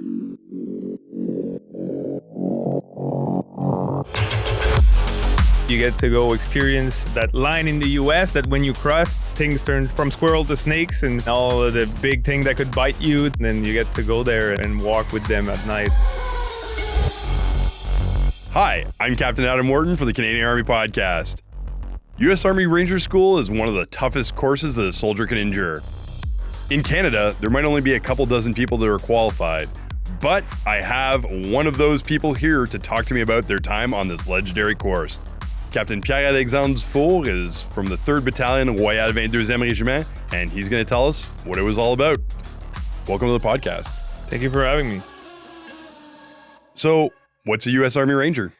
You get to go experience that line in the US that when you cross, things turn from squirrel to snakes and all of the big thing that could bite you. Then you get to go there and walk with them at night. Hi, I'm Captain Adam Orton for the Canadian Army Podcast. U.S. Army Ranger School is one of the toughest courses that a soldier can endure. In Canada, there might only be a couple dozen people that are qualified, but I have one of those people here to talk to me about their time on this legendary course. Captain Pierre-Alexandre Dufour is from the 3rd Battalion, Royal 22e Régiment, and he's going to tell us what it was all about. Welcome to the podcast. Thank you for having me. So, what's a U.S. Army Ranger?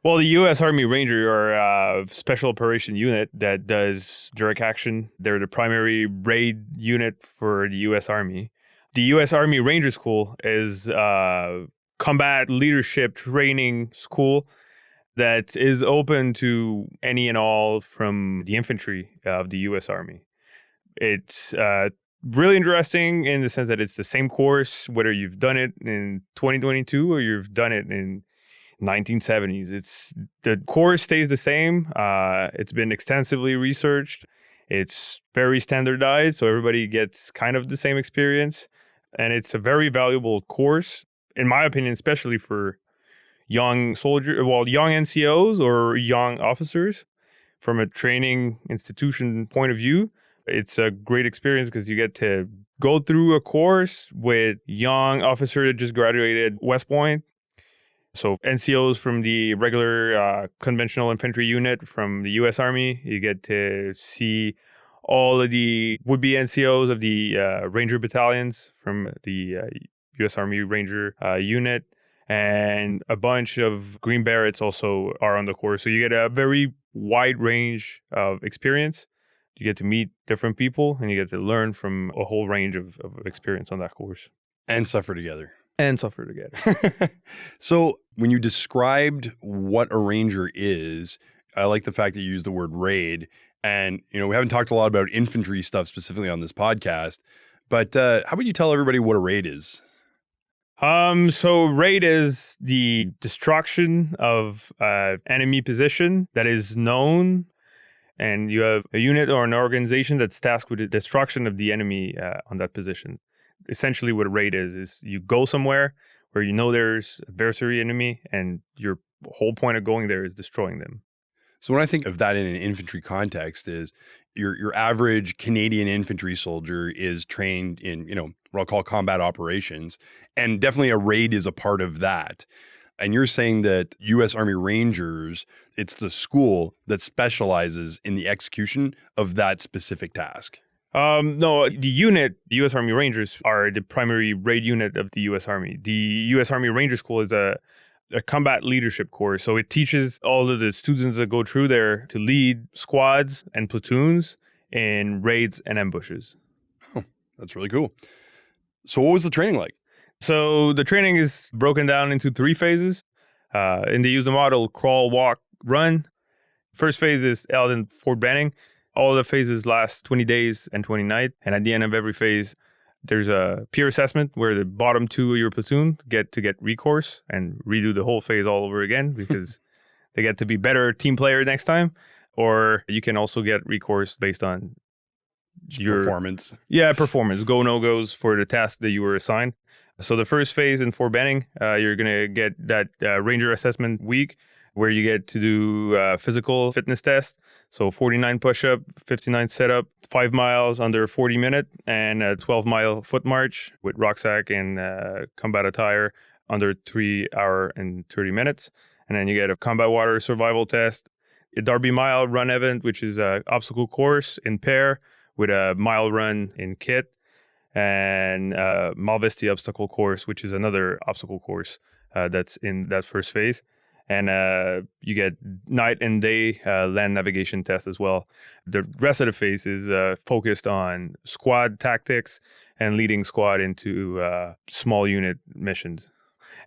Well, the U.S. Army Ranger are a special operation unit that does direct action. They're the primary raid unit for the U.S. Army. The U.S. Army Ranger School is a combat leadership training school that is open to any and all from the infantry of the U.S. Army. It's really interesting in the sense that it's the same course, whether you've done it in 2022 or you've done it in 1970s. The course stays the same. It's been extensively researched. It's very standardized, so everybody gets kind of the same experience. And it's a very valuable course, in my opinion, especially for young NCOs or young officers. From a training institution point of view, it's a great experience because you get to go through a course with young officer that just graduated West Point. So NCOs from the regular conventional infantry unit from the U.S. Army, you get to see all of the would-be NCOs of the Ranger battalions from the U.S. Army Ranger unit. And a bunch of Green Berets also are on the course. So you get a very wide range of experience. You get to meet different people and you get to learn from a whole range of experience on that course. And suffer together. So when you described what a ranger is, I like the fact that you used the word raid. And, we haven't talked a lot about infantry stuff specifically on this podcast. But how about you tell everybody what a raid is? So raid is the destruction of enemy position that is known, and you have a unit or an organization that's tasked with the destruction of the enemy on that position. Essentially what a raid is you go somewhere where you know there's adversary enemy and your whole point of going there is destroying them. So when I think of that in an infantry context is your average Canadian infantry soldier is trained in, what I'll call combat operations. And definitely a raid is a part of that. And you're saying that U.S. Army Rangers, it's the school that specializes in the execution of that specific task. No, the U.S. Army Rangers are the primary raid unit of the U.S. Army. The U.S. Army Ranger School is a combat leadership course. So it teaches all of the students that go through there to lead squads and platoons in raids and ambushes. Oh, that's really cool. So what was the training like? So the training is broken down into 3 phases. And they use the model crawl, walk, run. First phase is held in Fort Benning. All the phases last 20 days and 20 nights. And at the end of every phase, there's a peer assessment where the bottom 2 of your platoon get recourse and redo the whole phase all over again because they get to be better team player next time. Or you can also get recourse based on your performance. Yeah, performance. Go, no-goes for the task that you were assigned. So the first phase in Fort Benning, you're going to get that Ranger assessment week where you get to do physical fitness test. So 49 push-up, 59 set-up, 5 miles under 40 minutes, and a 12-mile foot march with rucksack and combat attire under 3 hours and 30 minutes. And then you get a combat water survival test, a Derby Mile run event, which is an obstacle course in pair with a mile run in kit, and Malvesti obstacle course, which is another obstacle course that's in that first phase. And you get night and day land navigation tests as well. The rest of the phase is focused on squad tactics and leading squad into small unit missions.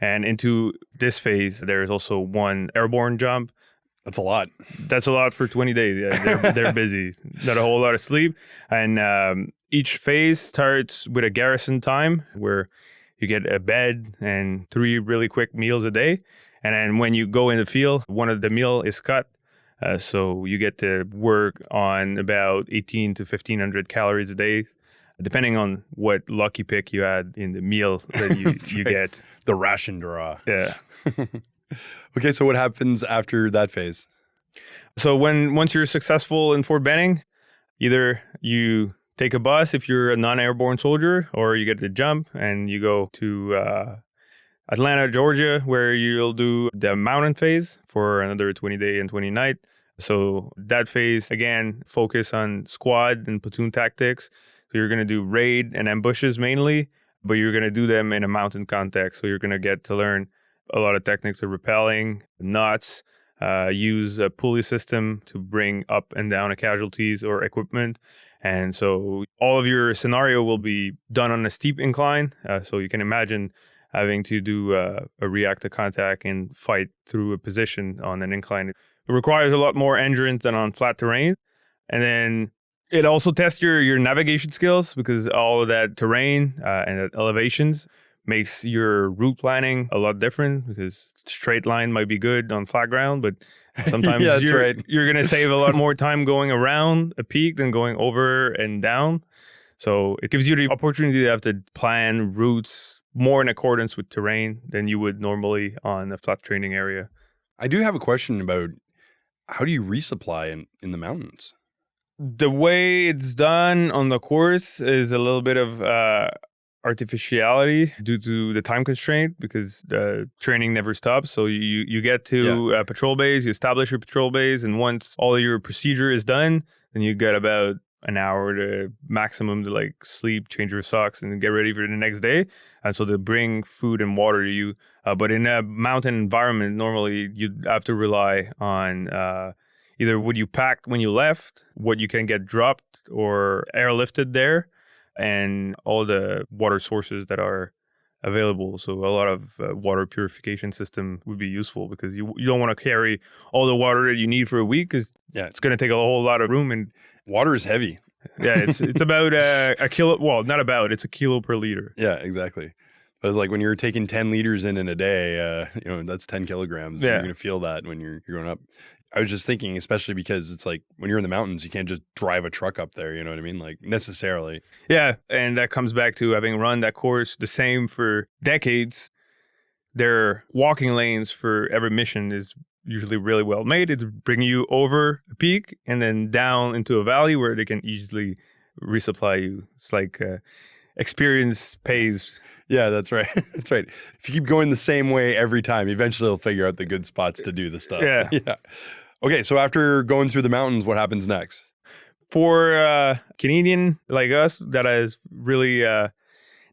And into this phase, there is also one airborne jump. That's a lot. That's a lot for 20 days. Yeah, they're busy. Not a whole lot of sleep. And each phase starts with a garrison time where You get a bed and 3 really quick meals a day. And then when you go in the field, one of the meal is cut. So you get to work on about 18 to 1,500 calories a day, depending on what lucky pick you had in the meal that you get. The ration draw. Yeah. Okay, so what happens after that phase? So once you're successful in Fort Benning, either you take a bus if you're a non-airborne soldier, or you get to jump and you go to Atlanta, Georgia, where you'll do the mountain phase for another 20 day and 20 night. So that phase, again, focus on squad and platoon tactics. So you're going to do raid and ambushes mainly, but you're going to do them in a mountain context. So you're going to get to learn a lot of techniques of rappelling, knots, use a pulley system to bring up and down a casualties or equipment. And so all of your scenario will be done on a steep incline. So you can imagine having to do a react to contact and fight through a position on an incline. It requires a lot more endurance than on flat terrain. And then it also tests your navigation skills, because all of that terrain and that elevations makes your route planning a lot different, because straight line might be good on flat ground, but sometimes you're going to save a lot more time going around a peak than going over and down. So it gives you the opportunity to have to plan routes more in accordance with terrain than you would normally on a flat training area. I do have a question about how do you resupply in the mountains? The way it's done on the course is a little bit of artificiality due to the time constraint, because the training never stops. So you get to patrol base, you establish your patrol base, and once all of your procedure is done, then you get about an hour to maximum to like sleep, change your socks, and get ready for the next day. And so they bring food and water to you. But in a mountain environment, normally you'd have to rely on either what you packed when you left, what you can get dropped or airlifted there, and all the water sources that are available. So a lot of water purification system would be useful, because you don't want to carry all the water that you need for a week, because it's going to take a whole lot of room. And water is heavy. Yeah, it's about a kilo. Well, not about. It's a kilo per liter. Yeah, exactly. But it's like when you're taking 10 liters in a day, that's 10 kilograms. Yeah. You're going to feel that when you're going up. I was just thinking, especially because it's like when you're in the mountains, you can't just drive a truck up there. You know what I mean? Like necessarily. Yeah. And that comes back to having run that course the same for decades. Their walking lanes for every mission is usually really well made. It's bringing you over a peak and then down into a valley where they can easily resupply you. It's like experience pays. Yeah, that's right. That's right. If you keep going the same way every time, eventually you'll figure out the good spots to do the stuff. Yeah. Okay, so after going through the mountains, what happens next? For Canadian like us that has really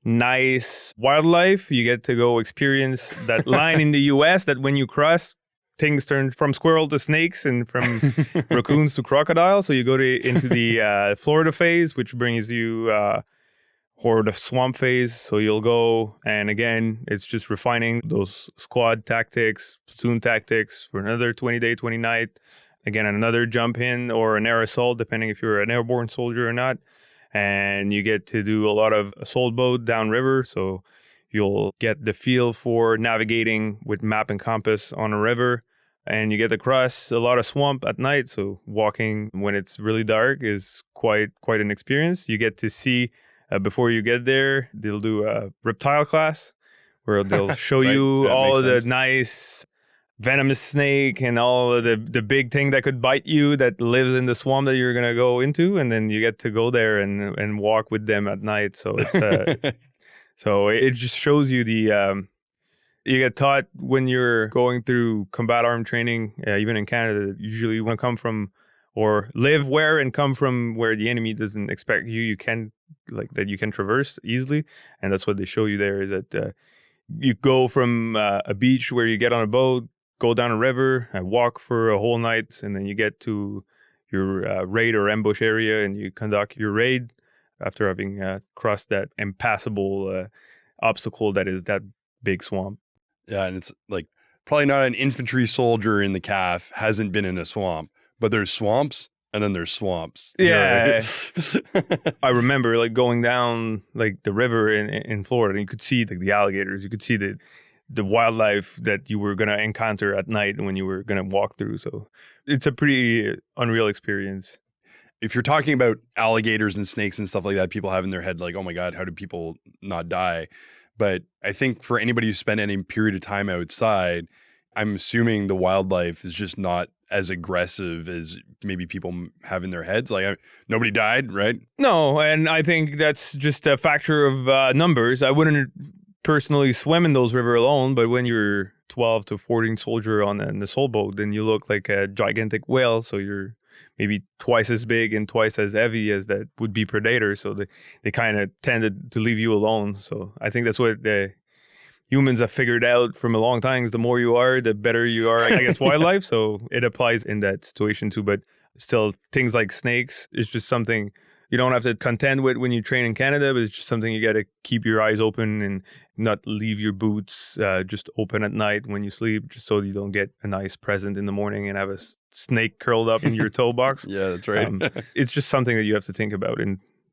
nice wildlife, you get to go experience that line in the US that when you cross, things turn from squirrel to snakes and from raccoons to crocodiles. So you go into the Florida phase, which brings you or the swamp phase. So you'll go, and again, it's just refining those squad tactics, platoon tactics for another 20 day, 20 night. Again, another jump in or an air assault, depending if you're an airborne soldier or not. And you get to do a lot of assault boat downriver. So you'll get the feel for navigating with map and compass on a river. And you get to cross a lot of swamp at night. So walking when it's really dark is quite an experience. You get to see, before you get there, they'll do a reptile class where they'll show Right. you That all makes of the sense. nice venomous snake and all of the big thing that could bite you that lives in the swamp that you're going to go into. And then you get to go there and walk with them at night. So it's so it just shows you the you get taught when you're going through combat arm training, even in Canada, usually you want to come from or live where and come from where the enemy doesn't expect you can traverse easily. And that's what they show you there, is that you go from a beach where you get on a boat, go down a river and walk for a whole night, and then you get to your raid or ambush area and you conduct your raid after having crossed that impassable obstacle that is that big swamp. Yeah, and it's like probably not an infantry soldier in the CAF hasn't been in a swamp, but there's swamps And then there's swamps. Yeah. I remember like going down like the river in Florida, and you could see like the alligators. You could see the wildlife that you were going to encounter at night when you were going to walk through. So it's a pretty unreal experience. If you're talking about alligators and snakes and stuff like that, people have in their head like, oh my God, how do people not die? But I think for anybody who spent any period of time outside, I'm assuming the wildlife is just not as aggressive as maybe people have in their heads. Like nobody died, right? No, and I think that's just a factor of numbers. I wouldn't personally swim in those rivers alone, but when you're 12 to 14 soldier on the soul boat, then you look like a gigantic whale. So you're maybe twice as big and twice as heavy as that would be predators. So they kind of tended to leave you alone. So I think that's what the humans have figured out from a long time. Is the more you are, the better you are, I guess, wildlife. So it applies in that situation too. But still, things like snakes is just something you don't have to contend with when you train in Canada, but it's just something you got to keep your eyes open and not leave your boots just open at night when you sleep, just so you don't get a nice present in the morning and have a snake curled up in your toe box. Yeah, that's right. It's just something that you have to think about,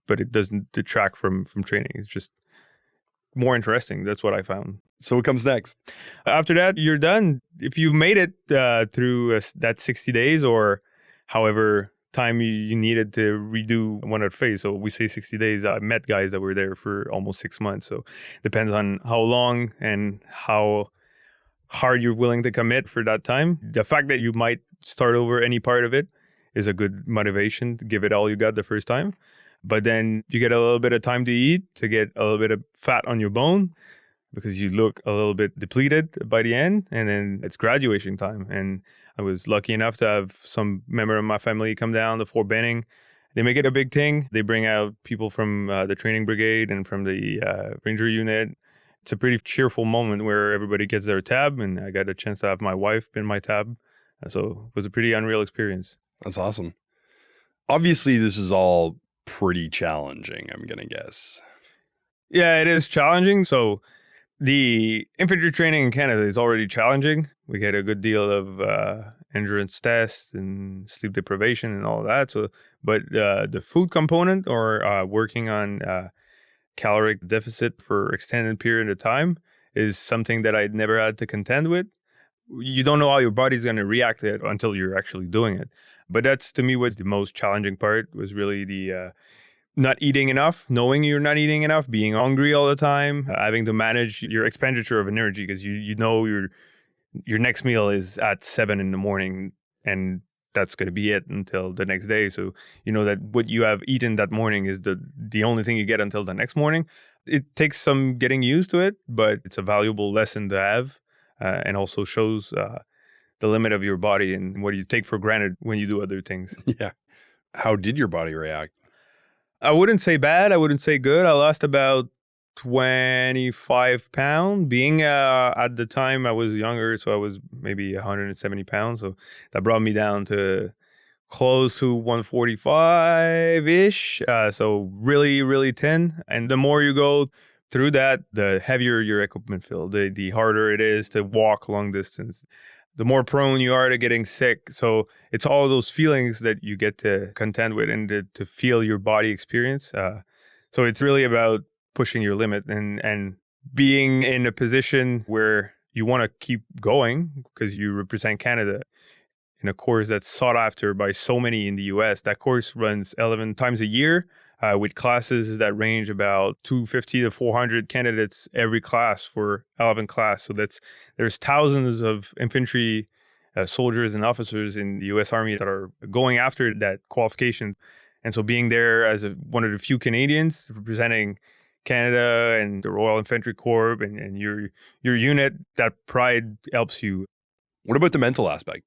but it doesn't detract from training. It's just more interesting. That's what I found. So what comes next? After that, you're done. If you've made it through that 60 days or however time you needed to redo one of the phase. So we say 60 days. I met guys that were there for almost 6 months. So depends on how long and how hard you're willing to commit for that time. The fact that you might start over any part of it is a good motivation to give it all you got the first time. But then you get a little bit of time to eat, to get a little bit of fat on your bone, because you look a little bit depleted by the end, and then it's graduation time. And I was lucky enough to have some member of my family come down to Fort Benning. They make it a big thing. They bring out people from the training brigade and from the ranger unit. It's a pretty cheerful moment where everybody gets their tab, and I got a chance to have my wife pin my tab. So it was a pretty unreal experience. That's awesome. Obviously, this is all pretty challenging, I'm going to guess. Yeah, it is challenging. So the infantry training in Canada is already challenging. We get a good deal of endurance tests and sleep deprivation and all that. So, but the food component or working on caloric deficit for extended period of time is something that I'd never had to contend with. You don't know how your body's going to react to it until you're actually doing it. But that's, to me, what's the most challenging part was really the not eating enough, knowing you're not eating enough, being hungry all the time, having to manage your expenditure of energy because you know your next meal is at 7 a.m. and that's going to be it until the next day. So you know that what you have eaten that morning is the only thing you get until the next morning. It takes some getting used to it, but it's a valuable lesson to have and also shows the limit of your body and what you take for granted when you do other things. Yeah. How did your body react? I wouldn't say bad. I wouldn't say good. I lost about 25 pounds. Being at the time I was younger, so I was maybe 170 pounds. So that brought me down to close to 145-ish. So really, really thin. And the more you go through that, the heavier your equipment feels, the harder it is to walk long distance. The more prone you are to getting sick. So it's all those feelings that you get to contend with and to feel your body experience. So it's really about pushing your limit and being in a position where you want to keep going because you represent Canada in a course that's sought after by so many in the US. That course runs 11 times a year with classes that range about 250 to 400 candidates every class for 11 class. So there's thousands of infantry soldiers and officers in the US Army that are going after that qualification. And so being there as one of the few Canadians representing Canada and the Royal Infantry Corps and your unit, that pride helps you. What about the mental aspect?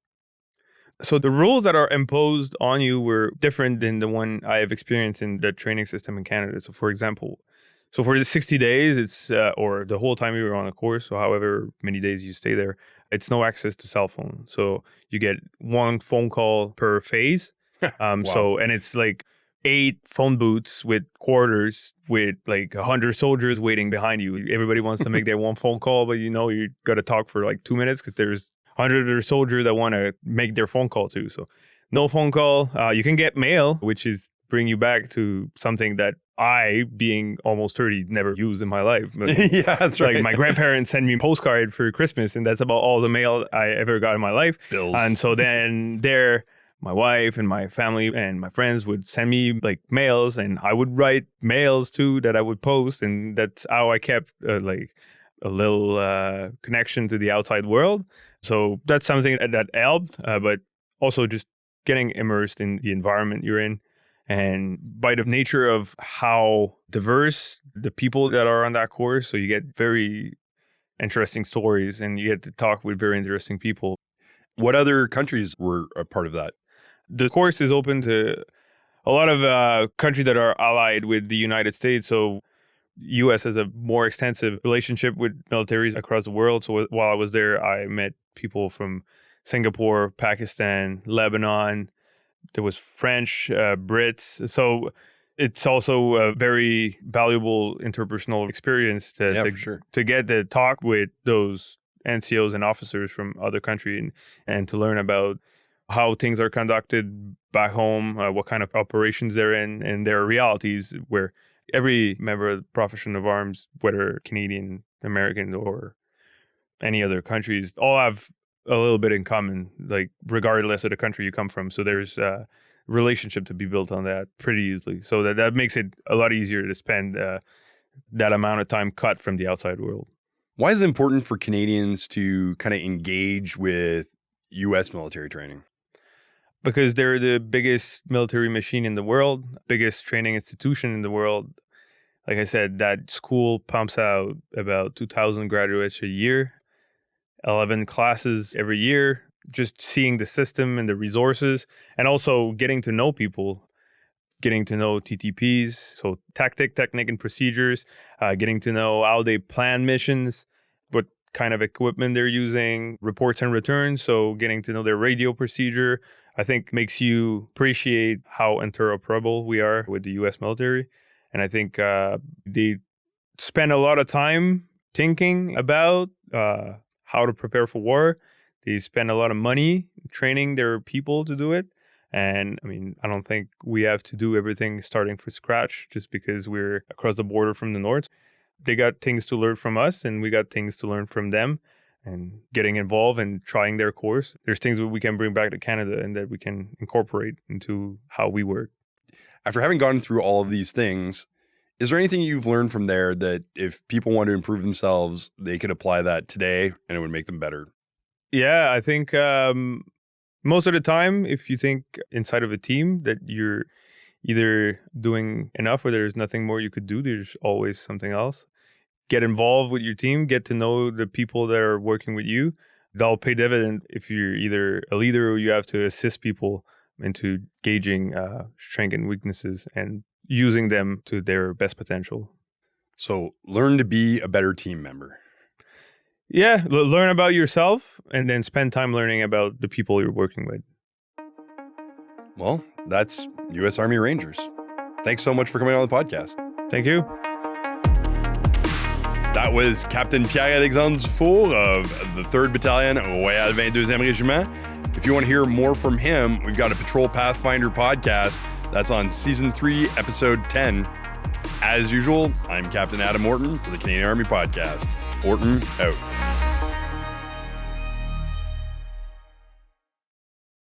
So the rules that are imposed on you were different than the one I have experienced in the training system in Canada. So for example, for the 60 days, it's or the whole time you were on a course, so however many days you stay there, it's no access to cell phone. So you get one phone call per phase. Wow. So, and it's like 8 phone booths with quarters with like 100 soldiers waiting behind you. Everybody wants to make their one phone call, but you know you got to talk for like 2 minutes because there's 100 soldiers that want to make their phone call too. So No phone call. You can get mail, which is bring you back to something that I, being almost 30, never used in my life. Yeah, that's right. Like my grandparents sent me a postcard for Christmas, and that's about all the mail I ever got in my life. Bills. And so then my wife and my family and my friends would send me like mails, and I would write mails too that I would post, and that's how I kept like a little connection to the outside world. So that's something that helped, but also just getting immersed in the environment you're in. And by the nature of how diverse the people that are on that course, so you get very interesting stories and you get to talk with very interesting people. What other countries were a part of that? The course is open to a lot of countries that are allied with the United States. So U.S. has a more extensive relationship with militaries across the world. So while I was there, I met people from Singapore, Pakistan, Lebanon. There was French, Brits. So it's also a very valuable interpersonal experience For sure. to get to talk with those NCOs and officers from other countries and to learn about how things are conducted back home, what kind of operations they're in, and their realities, where every member of the profession of arms, whether Canadian, American, or any other countries, all have a little bit in common, like regardless of the country you come from. So there's a relationship to be built on that pretty easily. So that makes it a lot easier to spend that amount of time cut from the outside world. Why is it important for Canadians to kind of engage with U.S. military training? Because they're the biggest military machine in the world, biggest training institution in the world. Like I said, that school pumps out about 2,000 graduates a year. 11 classes every year, just seeing the system and the resources, and also getting to know people, getting to know TTPs, so technique, and procedures, getting to know how they plan missions, what kind of equipment they're using, reports and returns, so getting to know their radio procedure, I think makes you appreciate how interoperable we are with the U.S. military. And I think they spend a lot of time thinking about how to prepare for war. They spend a lot of money training their people to do it. And I mean, I don't think we have to do everything starting from scratch just because we're across the border from the north. They got things to learn from us and we got things to learn from them, and getting involved and trying their course. There's things that we can bring back to Canada and that we can incorporate into how we work. After having gone through all of these things, is there anything you've learned from there that if people want to improve themselves, they could apply that today and it would make them better? Yeah, I think most of the time, if you think inside of a team that you're either doing enough or there's nothing more you could do, there's always something else. Get involved with your team, get to know the people that are working with you. That'll pay dividend if you're either a leader or you have to assist people into gauging strengths and weaknesses and using them to their best potential. So learn to be a better team member. Yeah, learn about yourself and then spend time learning about the people you're working with. Well, that's U.S. Army Rangers. Thanks so much for coming on the podcast. Thank you. That was Captain Pierre-Alexandre Dufour of the 3rd Battalion, Royal 22e Régiment. If you want to hear more from him, we've got a Patrol Pathfinder podcast that's on Season 3, Episode 10. As usual, I'm Captain Adam Orton for the Canadian Army Podcast. Orton out.